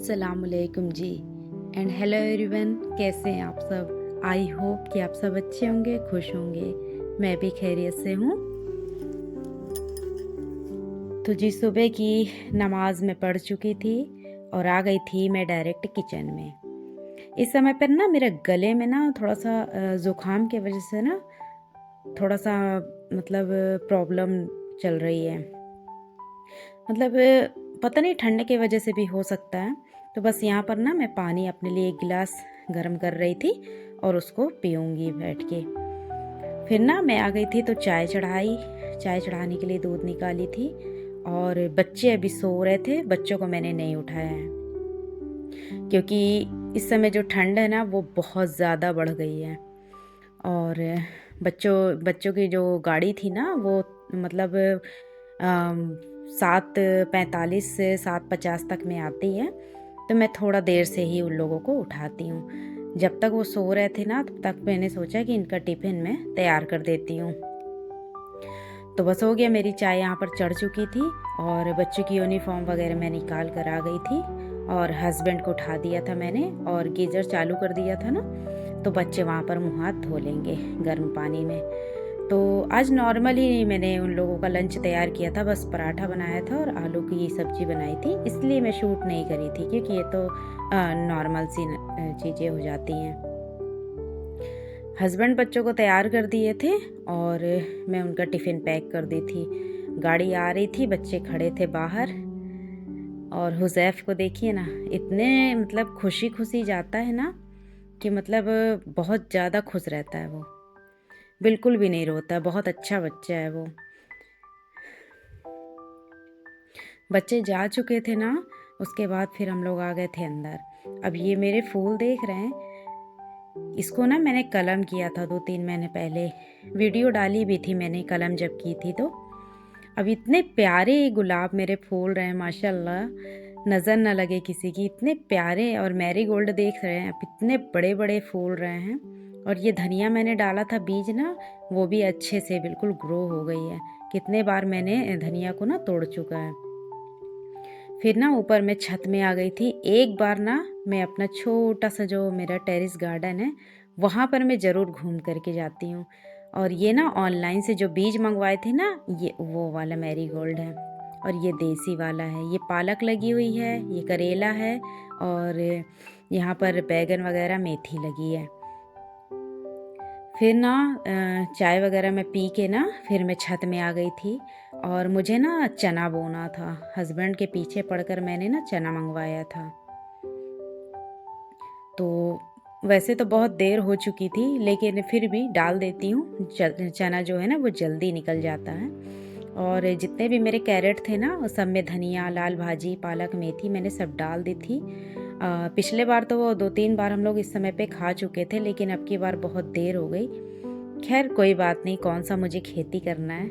अस्सलामुअलैकुम जी and hello everyone. कैसे हैं आप सब? आई होप कि आप सब अच्छे होंगे, खुश होंगे। मैं भी खैरियत से हूँ। तो जी सुबह की नमाज में पढ़ चुकी थी और आ गई थी मैं डायरेक्ट किचन में। इस समय पर ना मेरे गले में ना थोड़ा सा ज़ुकाम की वजह से ना थोड़ा सा मतलब प्रॉब्लम चल रही है। मतलब पता नहीं ठंड की वजह से भी हो सकता है। तो बस यहाँ पर ना मैं पानी अपने लिए एक गिलास गर्म कर रही थी और उसको पीऊँगी बैठ के। फिर ना मैं आ गई थी तो चाय चढ़ाई। चाय चढ़ाने के लिए दूध निकाली थी और बच्चे अभी सो रहे थे। बच्चों को मैंने नहीं उठाया है क्योंकि इस समय जो ठंड है ना वो बहुत ज़्यादा बढ़ गई है। और बच्चों की जो गाड़ी थी ना वो मतलब 7:45 से 7:50 तक में आती है। तो मैं थोड़ा देर से ही उन लोगों को उठाती हूँ। जब तक वो सो रहे थे ना तब तक मैंने सोचा कि इनका टिफ़िन मैं तैयार कर देती हूँ। तो बस हो गया, मेरी चाय यहाँ पर चढ़ चुकी थी और बच्चों की यूनिफॉर्म वगैरह मैं निकाल कर आ गई थी और हस्बैंड को उठा दिया था मैंने और गीज़र चालू कर दिया था ना, तो बच्चे वहाँ पर मुँह हाथ धो लेंगे गर्म पानी में। तो आज नॉर्मल ही मैंने उन लोगों का लंच तैयार किया था, बस पराठा बनाया था और आलू की सब्ज़ी बनाई थी, इसलिए मैं शूट नहीं करी थी क्योंकि ये तो नॉर्मल सी चीज़ें हो जाती हैं। हस्बैंड बच्चों को तैयार कर दिए थे और मैं उनका टिफ़िन पैक कर दी थी। गाड़ी आ रही थी, बच्चे खड़े थे बाहर और हुज़ैफ को देखिए ना, इतने मतलब खुशी खुशी जाता है ना कि मतलब बहुत ज़्यादा खुश रहता है वो, बिल्कुल भी नहीं रोता। बहुत अच्छा बच्चा है वो। बच्चे जा चुके थे ना, उसके बाद फिर हम लोग आ गए थे अंदर। अब ये मेरे फूल देख रहे हैं, इसको ना मैंने कलम किया था 2-3 महीने पहले। वीडियो डाली भी थी मैंने कलम जब की थी तो। अब इतने प्यारे गुलाब मेरे फूल रहे हैं माशाल्लाह, नज़र न लगे किसी की, इतने प्यारे। और मैरीगोल्ड देख रहे हैं, अब इतने बड़े बड़े फूल रहे हैं। और ये धनिया मैंने डाला था बीज ना, वो भी अच्छे से बिल्कुल ग्रो हो गई है। कितने बार मैंने धनिया को ना तोड़ चुका है। फिर ना ऊपर मैं छत में आ गई थी। एक बार ना मैं अपना छोटा सा जो मेरा टेरेस गार्डन है वहाँ पर मैं ज़रूर घूम करके जाती हूँ। और ये ना ऑनलाइन से जो बीज मंगवाए थे ना, ये वो वाला मैरीगोल्ड है और ये देसी वाला है। ये पालक लगी हुई है, ये करेला है और यहाँ पर बैगन वगैरह मेथी लगी है। फिर ना चाय वगैरह मैं पी के ना फिर मैं छत में आ गई थी और मुझे ना चना बोना था। हस्बैंड के पीछे पड़कर मैंने ना चना मंगवाया था। तो वैसे तो बहुत देर हो चुकी थी लेकिन फिर भी डाल देती हूँ। चना जो है ना वो जल्दी निकल जाता है। और जितने भी मेरे कैरेट थे ना उस सब में धनिया, लाल भाजी, पालक, मेथी मैंने सब डाल दी थी। पिछले बार तो वो 2-3 बार हम लोग इस समय पे खा चुके थे लेकिन अब की बार बहुत देर हो गई। खैर कोई बात नहीं, कौन सा मुझे खेती करना है,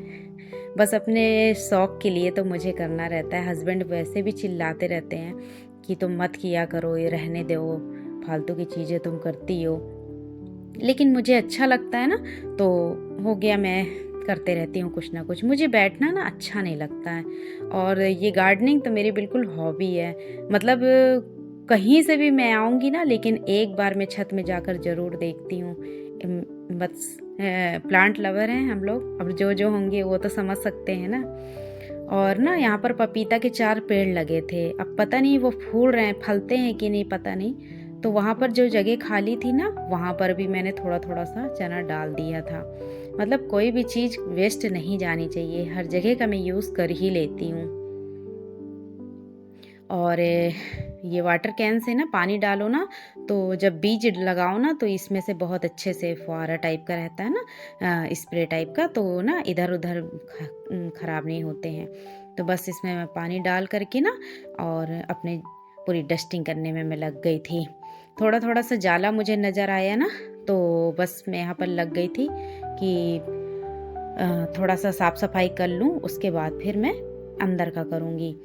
बस अपने शौक़ के लिए तो मुझे करना रहता है। हस्बैंड वैसे भी चिल्लाते रहते हैं कि तुम मत किया करो, ये रहने दो, फालतू की चीज़ें तुम करती हो। लेकिन मुझे अच्छा लगता है ना, तो हो गया, मैं करते रहती हूँ कुछ ना कुछ। मुझे बैठना ना अच्छा नहीं लगता है और ये गार्डनिंग तो मेरी बिल्कुल हॉबी है। मतलब कहीं से भी मैं आऊँगी ना, लेकिन एक बार मैं छत में जाकर ज़रूर देखती हूँ। बस प्लांट लवर हैं हम लोग, अब जो होंगे वो तो समझ सकते हैं ना। और ना यहाँ पर पपीता के 4 पेड़ लगे थे। अब पता नहीं वो फूल रहे हैं, फलते हैं कि नहीं पता नहीं। तो वहाँ पर जो जगह खाली थी ना, वहाँ पर भी मैंने थोड़ा थोड़ा सा चना डाल दिया था। मतलब कोई भी चीज़ वेस्ट नहीं जानी चाहिए, हर जगह का मैं यूज़ कर ही लेती हूँ। और ये वाटर कैन से ना पानी डालो ना, तो जब बीज लगाओ ना तो इसमें से बहुत अच्छे से फुहारा टाइप का रहता है ना, स्प्रे टाइप का, तो ना इधर उधर ख़राब नहीं होते हैं। तो बस इसमें मैं पानी डाल करके ना और अपने पूरी डस्टिंग करने में मैं लग गई थी। थोड़ा थोड़ा सा जाला मुझे नज़र आया ना, तो बस मैं यहाँ पर लग गई थी कि थोड़ा सा साफ़ सफाई कर लूँ, उसके बाद फिर मैं अंदर का करूँगी।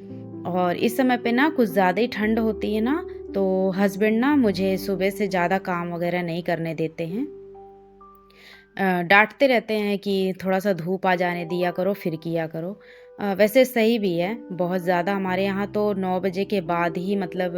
और इस समय पे ना कुछ ज़्यादा ही ठंड होती है ना, तो हस्बैंड ना मुझे सुबह से ज़्यादा काम वगैरह नहीं करने देते हैं। डांटते रहते हैं कि थोड़ा सा धूप आ जाने दिया करो फिर किया करो। वैसे सही भी है, बहुत ज़्यादा हमारे यहाँ तो 9 बजे के बाद ही मतलब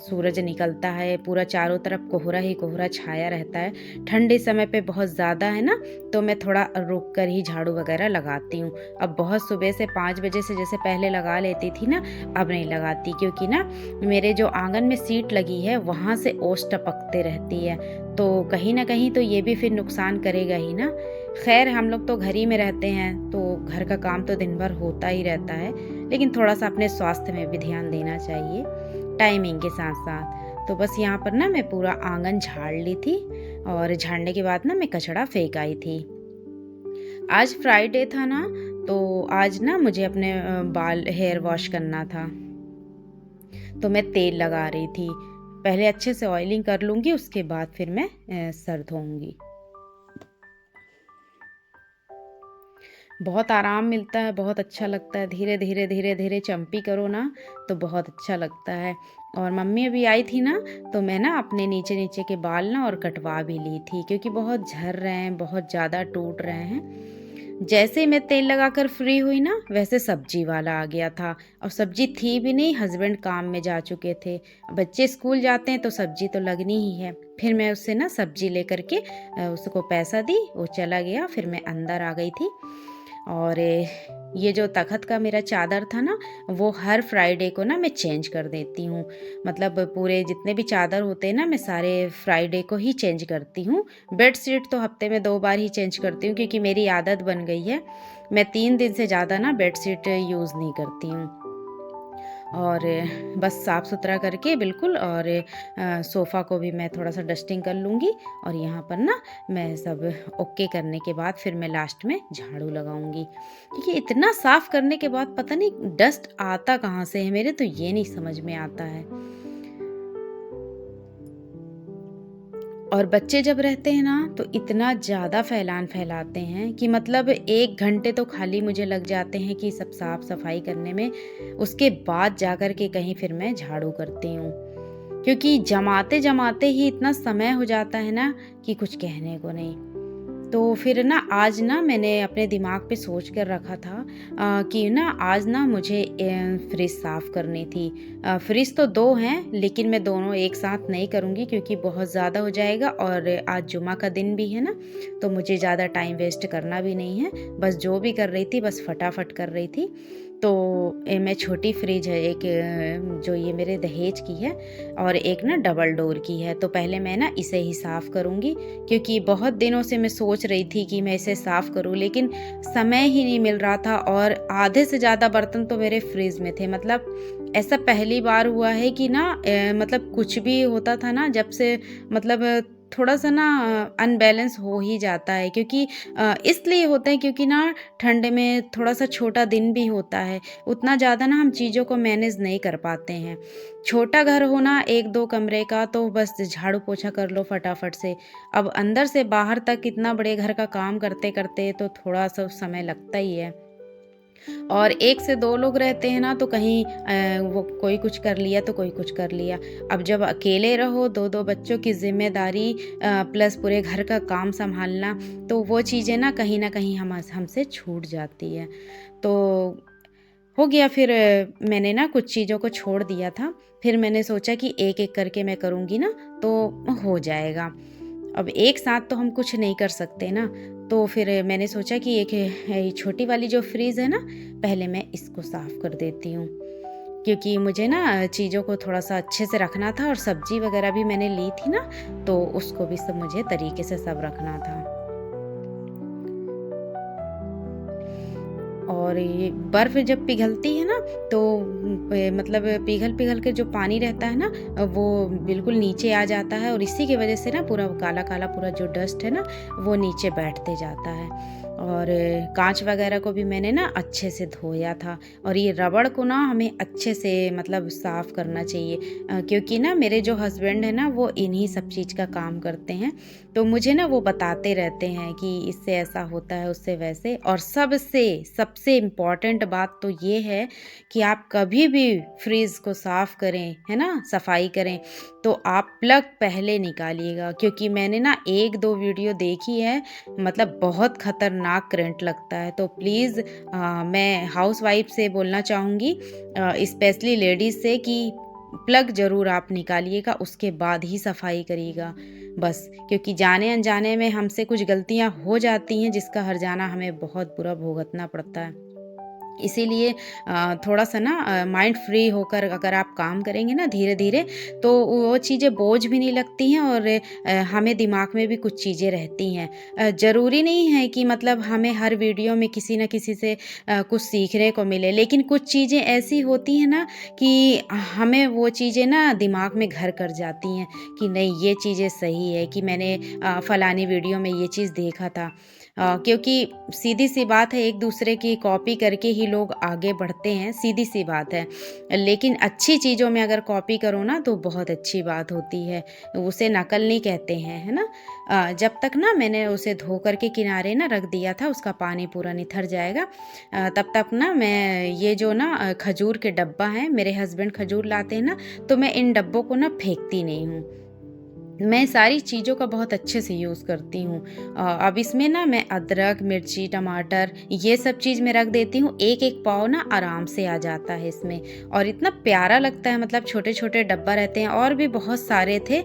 सूरज निकलता है, पूरा चारों तरफ कोहरा ही कोहरा छाया रहता है। ठंड इस समय पे बहुत ज़्यादा है ना, तो मैं थोड़ा रुक कर ही झाड़ू वगैरह लगाती हूँ। अब बहुत सुबह से 5 बजे से जैसे पहले लगा लेती थी ना, अब नहीं लगाती, क्योंकि ना मेरे जो आँगन में सीट लगी है, वहाँ से ओस टपकते रहती है, तो कहीं न कहीं तो ये भी फिर नुकसान करेगा ही ना। खैर हम लोग तो घर ही में रहते हैं, तो घर का काम तो दिन भर होता ही रहता है, लेकिन थोड़ा-सा अपने स्वास्थ्य में भी ध्यान देना चाहिए, टाइमिंग के साथ-साथ। तो बस यहाँ पर ना मैं पूरा आँगन झाड़ ली थी और झाड़ने के बाद ना मैं कचरा फेंक आई थी। आज फ्राइडे था ना, तो आज ना मुझे अपने बाल हेयर वॉश करना था, तो मैं तेल लगा रही थी। पहले अच्छे से ऑयलिंग कर लूँगी, उसके बाद फिर मैं सर धोऊँगी। बहुत आराम मिलता है, बहुत अच्छा लगता है, धीरे-धीरे, धीरे-धीरे चंपी करो ना तो बहुत अच्छा लगता है। और मम्मी अभी आई थी ना, तो मैं ना अपने नीचे-नीचे के बाल ना और कटवा भी ली थी, क्योंकि बहुत झड़ रहे हैं, बहुत ज़्यादा टूट रहे हैं। जैसे ही मैं तेल लगाकर फ्री हुई ना, वैसे सब्जी वाला आ गया था और सब्जी थी भी नहीं, हस्बैंड काम में जा चुके थे। बच्चे स्कूल जाते हैं तो सब्जी तो लगनी ही है। फिर मैं उससे ना सब्जी लेकर के उसको पैसा दी, वो चला गया, फिर मैं अंदर आ गई थी। और ये जो तख़्त का मेरा चादर था ना, वो हर फ्राइडे को ना मैं चेंज कर देती हूँ। मतलब पूरे जितने भी चादर होते हैं ना, मैं सारे फ्राइडे को ही चेंज करती हूँ। बेडशीट तो हफ्ते में 2 बार ही चेंज करती हूँ, क्योंकि मेरी आदत बन गई है। मैं 3 दिन से ज़्यादा ना बेडशीट यूज़ नहीं करती हूँ। और बस साफ़-सुथरा करके बिल्कुल, और सोफ़ा को भी मैं थोड़ा-सा डस्टिंग कर लूँगी, और यहाँ पर ना मैं सब ओके करने के बाद फिर मैं लास्ट में झाड़ू लगाऊँगी। क्योंकि इतना साफ़ करने के बाद पता नहीं डस्ट आता कहाँ से है, मेरे तो ये नहीं समझ में आता है। और बच्चे जब रहते हैं ना, तो इतना ज़्यादा फैलान फैलाते हैं कि मतलब 1 घंटे तो खाली मुझे लग जाते हैं कि सब साफ-सफाई करने में, उसके बाद जाकर के कहीं फिर मैं झाड़ू करती हूँ। क्योंकि जमाते-जमाते ही इतना समय हो जाता है ना कि कुछ कहने को नहीं। तो फिर ना आज ना मैंने अपने दिमाग पे सोच कर रखा था कि ना आज ना मुझे फ्रिज साफ़ करनी थी। फ्रिज तो 2 हैं, लेकिन मैं दोनों एक साथ नहीं करूँगी, क्योंकि बहुत ज़्यादा हो जाएगा, और आज जुम्मा का दिन भी है ना, तो मुझे ज़्यादा टाइम वेस्ट करना भी नहीं है। बस जो भी कर रही थी, बस फटाफट कर रही थी। तो मैं छोटी फ्रिज है एक, जो ये मेरे दहेज की है, और एक ना डबल डोर की है। तो पहले मैं ना इसे ही साफ़ करूँगी, क्योंकि बहुत दिनों से मैं सोच रही थी कि मैं इसे साफ़ करूँ, लेकिन समय ही नहीं मिल रहा था, और आधे से ज़्यादा बर्तन तो मेरे फ्रिज में थे। मतलब ऐसा पहली बार हुआ है कि ना मतलब कुछ भी होता था ना, जब से मतलब थोड़ा-सा ना अनबैलेंस हो ही जाता है, क्योंकि इसलिए होता है क्योंकि ना ठंड में थोड़ा-सा छोटा दिन भी होता है, उतना ज़्यादा ना हम चीज़ों को मैनेज नहीं कर पाते हैं। छोटा घर हो ना 1-2 कमरे का, तो बस झाड़ू-पोछा कर लो फटाफट से। अब अंदर से बाहर तक इतना बड़े घर का काम करते-करते तो थोड़ा-सा समय लगता ही है। और 1 से 2 लोग रहते हैं ना, तो कहीं वो कोई कुछ कर लिया तो कोई कुछ कर लिया। अब जब अकेले रहो, 2-2 बच्चों की ज़िम्मेदारी प्लस पूरे घर का काम सँभालना, तो वो चीज़ें ना कहीं हमसे छूट जाती है। तो हो गया फिर, मैंने ना कुछ चीज़ों को छोड़ दिया था। फिर मैंने सोचा कि एक-एक करके मैं करूँगी ना, तो हो जाएगा। अब एक साथ तो हम कुछ नहीं कर सकते ना, तो फिर मैंने सोचा कि एक ये छोटी वाली जो फ्रिज है ना, पहले मैं इसको साफ़ कर देती हूँ। क्योंकि मुझे ना चीज़ों को थोड़ा-सा अच्छे से रखना था, और सब्ज़ी वग़ैरह भी मैंने ली थी ना, तो उसको भी सब मुझे तरीके से सब रखना था। और ये बर्फ़ जब पिघलती है ना, तो मतलब पिघल-पिघल के जो पानी रहता है ना, वो बिल्कुल नीचे आ जाता है, और इसी की वज़ह से ना पूरा काला-काला पूरा जो डस्ट है ना, वो नीचे बैठते जाता है। और काँच वग़ैरह को भी मैंने ना अच्छे से धोया था, और ये रबड़ को ना हमें अच्छे से मतलब साफ़ करना चाहिए, क्योंकि ना मेरे जो हस्बैंड हैं ना, वो इन्हीं सब चीज़ का काम करते हैं। तो मुझे ना वो बताते रहते हैं कि इससे ऐसा होता है, उससे वैसे। और सबसे इम्पॉर्टेंट बात तो ये है कि आप कभी भी फ्रिज को साफ़ करें, है ना, सफाई करें, तो आप प्लग पहले निकालिएगा, क्योंकि मैंने ना 1-2 वीडियो देखी है, मतलब बहुत खतरनाक खतरनाक करंट लगता है। तो प्लीज़ मैं हाउसवाइफ से बोलना चाहूँगी, स्पेशली लेडीज़ से, कि प्लग ज़रूर आप निकालिएगा, उसके बाद ही सफाई करिएगा बस। क्योंकि जाने अनजाने में हमसे कुछ गलतियाँ हो जाती हैं जिसका हर्जाना हमें बहुत बुरा भुगतना पड़ता है। इसीलिए थोड़ा-सा ना माइंड फ्री होकर अगर आप काम करेंगे ना धीरे-धीरे, तो वो चीज़ें बोझ भी नहीं लगती हैं और हमें दिमाग में भी कुछ चीज़ें रहती हैं। ज़रूरी नहीं है कि मतलब हमें हर वीडियो में किसी न किसी से कुछ सीखने को मिले, लेकिन कुछ चीज़ें ऐसी होती हैं ना कि हमें वो चीज़ें ना दिमाग में घर कर जाती हैं कि नहीं, ये चीज़ें सही है कि मैंने फलानी वीडियो में ये चीज़ देखा था। क्योंकि सीधी-सी बात है, एक-दूसरे की कॉपी करके ही लोग आगे बढ़ते हैं, सीधी-सी बात है। लेकिन अच्छी चीज़ों में अगर कॉपी करो ना तो बहुत अच्छी बात होती है, उसे नकल नहीं कहते हैं, है ना? जब तक ना मैंने उसे धो कर के किनारे ना रख दिया था, उसका पानी पूरा निथर जाएगा, तब तक ना मैं ये जो ना खजूर के डब्बा हैं, मेरे हस्बैंड खजूर लाते हैं ना, तो मैं इन डब्बों को ना फेंकती नहीं हूँ। मैं सारी चीज़ों का बहुत अच्छे से यूज़ करती हूँ। अब इसमें ना मैं अदरक, मिर्ची, टमाटर ये सब चीज़ मैं रख देती हूँ। एक-एक पाव ना आराम से आ जाता है इसमें और इतना प्यारा लगता है, मतलब छोटे-छोटे डब्बा रहते हैं और भी बहुत सारे थे,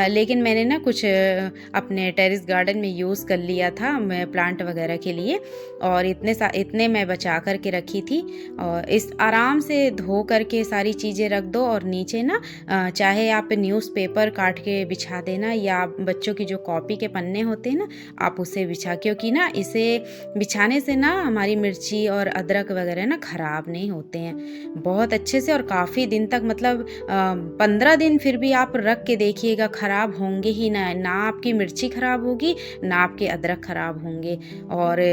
लेकिन मैंने ना कुछ अपने टेरेस गार्डन में यूज़ कर लिया था मैं प्लांट वगैरह के लिए, और इतने मैं बचा कर के रखी थी। और इस आराम से धो कर के सारी चीज़ें रख दो और नीचे ना चाहे आप न्यूज़पेपर काट के बिछा देना या बच्चों की जो कॉपी के पन्ने होते हैं ना, आप उसे बिछा, क्योंकि ना इसे बिछाने से ना हमारी मिर्ची और अदरक वगैरह ना ख़राब नहीं होते हैं बहुत अच्छे से, और काफ़ी दिन तक, मतलब 15 दिन फिर भी आप रख के देखिएगा, ख़राब होंगे ही ना। ना आपकी मिर्ची ख़राब होगी, ना आपके अदरक ख़राब होंगे। और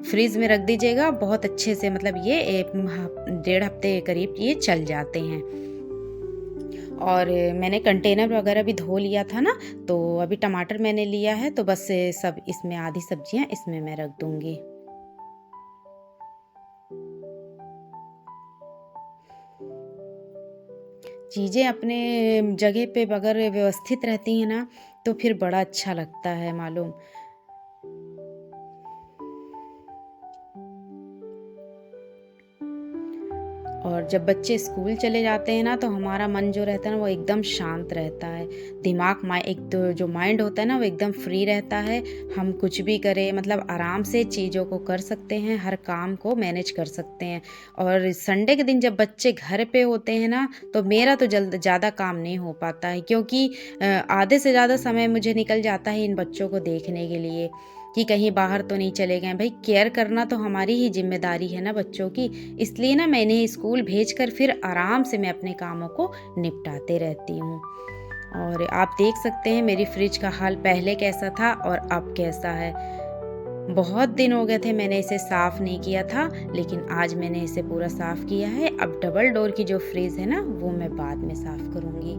फ्रिज में रख दीजिएगा बहुत अच्छे से, मतलब ये 1.5 हफ्ते करीब ये चल जाते हैं। और मैंने कंटेनर वगैरह भी धो लिया था ना, तो अभी टमाटर मैंने लिया है, तो बस सब इसमें आधी सब्जियां इसमें मैं रख दूंगी। चीज़ें अपने जगह पे अगर व्यवस्थित रहती हैं ना, तो फिर बड़ा अच्छा लगता है मालूम। और जब बच्चे स्कूल चले जाते हैं ना, तो हमारा मन जो रहता है ना वो एकदम शांत रहता है। दिमाग एक तो जो माइंड होता है ना वो एकदम फ्री रहता है। हम कुछ भी करें, मतलब आराम से चीज़ों को कर सकते हैं, हर काम को मैनेज कर सकते हैं। और संडे के दिन जब बच्चे घर पे होते हैं ना, तो मेरा तो ज़्यादा काम नहीं हो पाता है, क्योंकि आधे से ज़्यादा समय मुझे निकल जाता है इन बच्चों को देखने के लिए कि कहीं बाहर तो नहीं चले गए। भाई, केयर करना तो हमारी ही ज़िम्मेदारी है ना बच्चों की। इसलिए ना मैं इन्हें स्कूल भेजकर फिर आराम से मैं अपने कामों को निपटाते रहती हूँ। और आप देख सकते हैं मेरी फ्रिज का हाल पहले कैसा था और अब कैसा है। बहुत दिन हो गए थे मैंने इसे साफ़ नहीं किया था, लेकिन आज मैंने इसे पूरा साफ़ किया है। अब डबल डोर की जो फ्रिज है ना, वो मैं बाद में साफ़ करूँगी।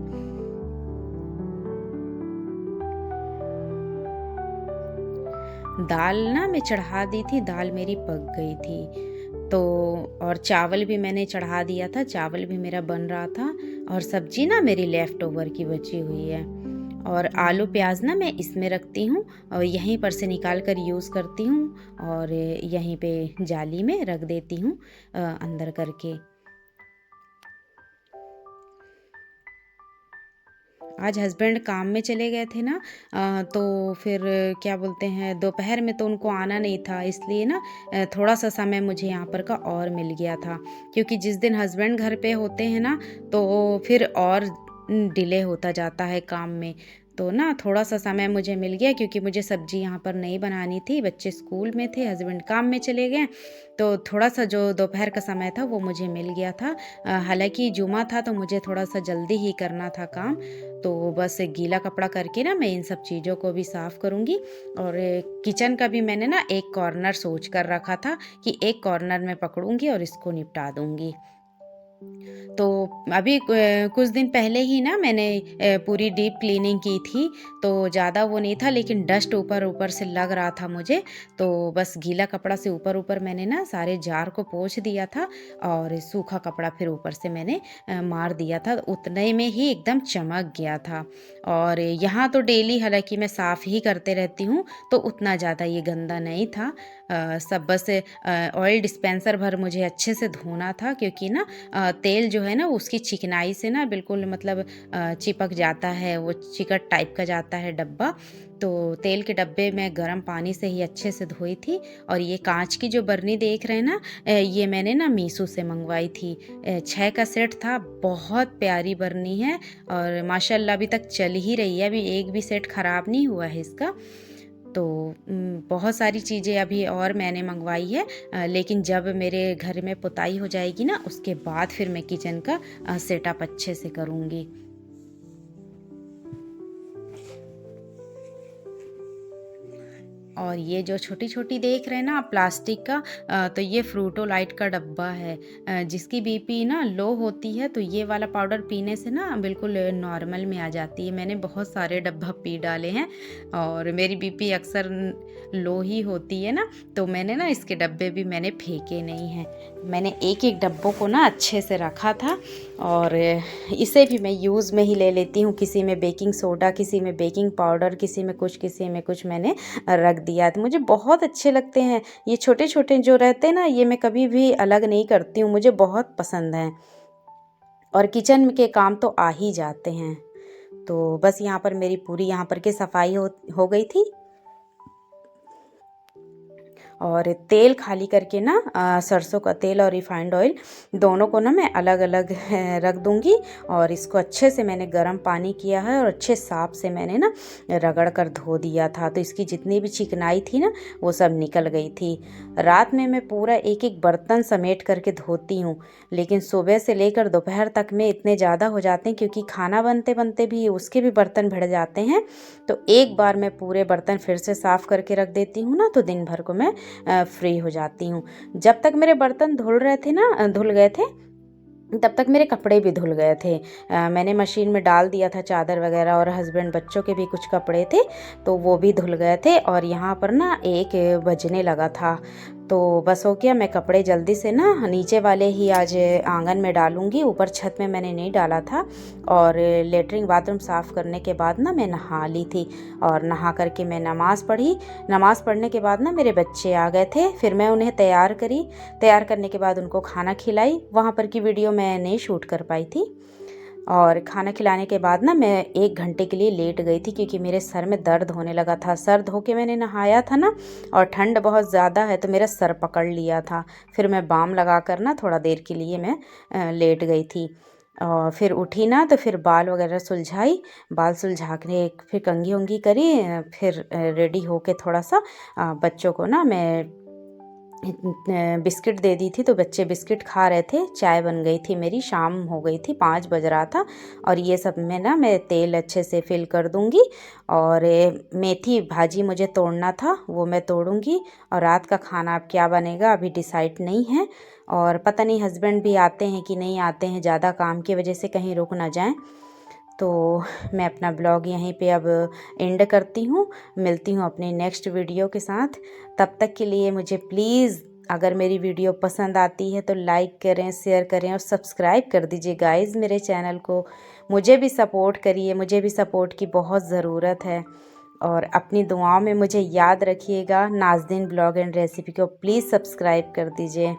दाल ना मैं चढ़ा दी थी, दाल मेरी पक गई थी। तो और चावल भी मैंने चढ़ा दिया था, चावल भी मेरा बन रहा था, और सब्जी ना मेरी लेफ़्ट ओवर की बची हुई है। और आलू प्याज़ ना मैं इसमें रखती हूँ और यहीं पर से निकाल कर यूज़ करती हूँ और यहीं पे जाली में रख देती हूँ अंदर करके। आज हस्बैंड काम में चले गए थे ना, तो फिर क्या बोलते हैं, दोपहर में तो उनको आना नहीं था, इसलिए ना थोड़ा-सा समय मुझे यहाँ पर का और मिल गया था। क्योंकि जिस दिन हस्बैंड घर पे होते हैं ना, तो फिर और डिले होता जाता है काम में। तो ना थोड़ा-सा समय मुझे मिल गया, क्योंकि मुझे सब्ज़ी यहाँ पर नहीं बनानी थी, बच्चे स्कूल में थे, हस्बैंड काम में चले गए, तो थोड़ा-सा जो दोपहर का समय था वो मुझे मिल गया था। हालाँकि जुमा था तो मुझे थोड़ा-सा जल्दी ही करना था काम, तो बस गीला कपड़ा करके ना मैं इन सब चीज़ों को भी साफ़ करूँगी। और किचन का भी मैंने ना एक कॉर्नर सोच कर रखा था कि एक कॉर्नर में पकड़ूँगी और इसको निपटा दूँगी। तो अभी कुछ दिन पहले ही ना मैंने पूरी डीप क्लीनिंग की थी, तो ज़्यादा वो नहीं था, लेकिन डस्ट ऊपर-ऊपर से लग रहा था मुझे, तो बस गीला कपड़ा से ऊपर-ऊपर मैंने ना सारे जार को पोंछ दिया था और सूखा कपड़ा फिर ऊपर से मैंने मार दिया था, उतने में ही एकदम चमक गया था। और यहाँ तो डेली हालाँकि मैं साफ़ ही करते रहती हूँ, तो उतना ज़्यादा ये गंदा नहीं था। सब बस ऑयल डिस्पेंसर भर मुझे अच्छे से धोना था, क्योंकि ना तेल जो है ना उसकी चिकनाई से ना बिल्कुल मतलब चिपक जाता है, वो चिकट टाइप का जाता है डब्बा। तो तेल के डब्बे में गर्म पानी से ही अच्छे से धोई थी। और ये कांच की जो बर्नी देख रहे हैं ना, ये मैंने ना मीशो से मंगवाई थी। 6 का सेट था, बहुत प्यारी बर्नी है और माशाल्लाह अभी तक चल ही रही है, अभी एक भी सेट ख़राब नहीं हुआ है इसका। तो बहुत सारी चीज़ें अभी और मैंने मंगवाई है, लेकिन जब मेरे घर में पुताई हो जाएगी ना उसके बाद फिर मैं किचन का सेटअप अच्छे से करूँगी। और ये जो छोटी-छोटी देख रहे हैं ना आप प्लास्टिक का, तो ये फ्रूटोलाइट का डब्बा है। जिसकी बीपी ना लो होती है तो ये वाला पाउडर पीने से ना बिल्कुल नॉर्मल में आ जाती है। मैंने बहुत सारे डब्बा पी डाले हैं और मेरी बीपी अक्सर लो ही होती है ना, तो मैंने ना इसके डब्बे भी मैंने फेंके नहीं हैं। मैंने एक-एक डब्बों को ना अच्छे से रखा था और इसे भी मैं यूज़ में ही ले लेती हूँ। किसी में बेकिंग सोडा, किसी में बेकिंग पाउडर, किसी में कुछ मैंने रख दिया। तो मुझे बहुत अच्छे लगते हैं ये छोटे-छोटे जो रहते हैं ना, ये मैं कभी भी अलग नहीं करती हूँ, मुझे बहुत पसंद हैं और किचन के काम तो आ ही जाते हैं। तो बस यहाँ पर मेरी पूरी यहाँ पर की सफाई हो गई थी और तेल खाली करके ना सरसों का तेल और रिफाइंड ऑयल दोनों को ना मैं अलग अलग रख दूंगी। और इसको अच्छे से मैंने गर्म पानी किया है और अच्छे साफ से मैंने ना रगड़ कर धो दिया था, तो इसकी जितनी भी चिकनाई थी ना वो सब निकल गई थी। रात में मैं पूरा एक एक बर्तन समेट करके धोती हूँ, लेकिन सुबह से लेकर दोपहर तक में इतने ज़्यादा हो जाते हैं क्योंकि खाना बनते बनते भी उसके भी बर्तन भिड़ जाते हैं। तो एक बार मैं पूरे बर्तन फिर से साफ़ करके रख देती हूँ ना, तो दिन भर को मैं फ्री हो जाती हूँ। जब तक मेरे बर्तन धुल रहे थे ना धुल गए थे, तब तक मेरे कपड़े भी धुल गए थे। मैंने मशीन में डाल दिया था चादर वगैरह और हस्बैंड बच्चों के भी कुछ कपड़े थे तो वो भी धुल गए थे। और यहाँ पर ना 1 बजने लगा था, तो बस हो गया। मैं कपड़े जल्दी से ना नीचे वाले ही आज आंगन में डालूंगी, ऊपर छत में मैंने नहीं डाला था। और लेटरिन बाथरूम साफ़ करने के बाद ना मैं नहा ली थी और नहा करके मैं नमाज़ पढ़ी। नमाज़ पढ़ने के बाद ना मेरे बच्चे आ गए थे, फिर मैं उन्हें तैयार करी। तैयार करने के बाद उनको खाना खिलाई। वहाँ पर की वीडियो मैं नहीं शूट कर पाई थी। और खाना खिलाने के बाद ना मैं 1 घंटे के लिए लेट गई थी क्योंकि मेरे सर में दर्द होने लगा था। सर धो के मैंने नहाया था ना और ठंड बहुत ज़्यादा है तो मेरा सर पकड़ लिया था। फिर मैं बाम लगा कर ना थोड़ा देर के लिए मैं लेट गई थी। और फिर उठी ना तो फिर बाल वगैरह सुलझाई। बाल सुलझा के फिर कंघी वंघी करी, फिर रेडी होके थोड़ा सा बच्चों को ना मैं बिस्किट दे दी थी, तो बच्चे बिस्किट खा रहे थे। चाय बन गई थी मेरी, शाम हो गई थी, 5 बज रहा था। और ये सब में ना मैं तेल अच्छे से फिल कर दूंगी। और मेथी भाजी मुझे तोड़ना था, वो मैं तोड़ूंगी। और रात का खाना अब क्या बनेगा अभी डिसाइड नहीं है। और पता नहीं हस्बैंड भी आते हैं कि नहीं आते हैं, ज़्यादा काम की वजह से कहीं रुक ना जाएं। तो मैं अपना ब्लॉग यहीं पे अब एंड करती हूँ। मिलती हूँ अपने नेक्स्ट वीडियो के साथ। तब तक के लिए मुझे प्लीज़ अगर मेरी वीडियो पसंद आती है तो लाइक करें, शेयर करें और सब्सक्राइब कर दीजिए गाइस मेरे चैनल को। मुझे भी सपोर्ट करिए, मुझे भी सपोर्ट की बहुत ज़रूरत है। और अपनी दुआओं में मुझे याद रखिएगा। नाज़नीन ब्लॉग एंड रेसिपी को प्लीज़ सब्सक्राइब कर दीजिए।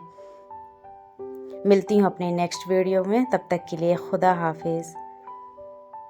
मिलती हूँ अपने नेक्स्ट वीडियो में, तब तक के लिए खुदा हाफिज़।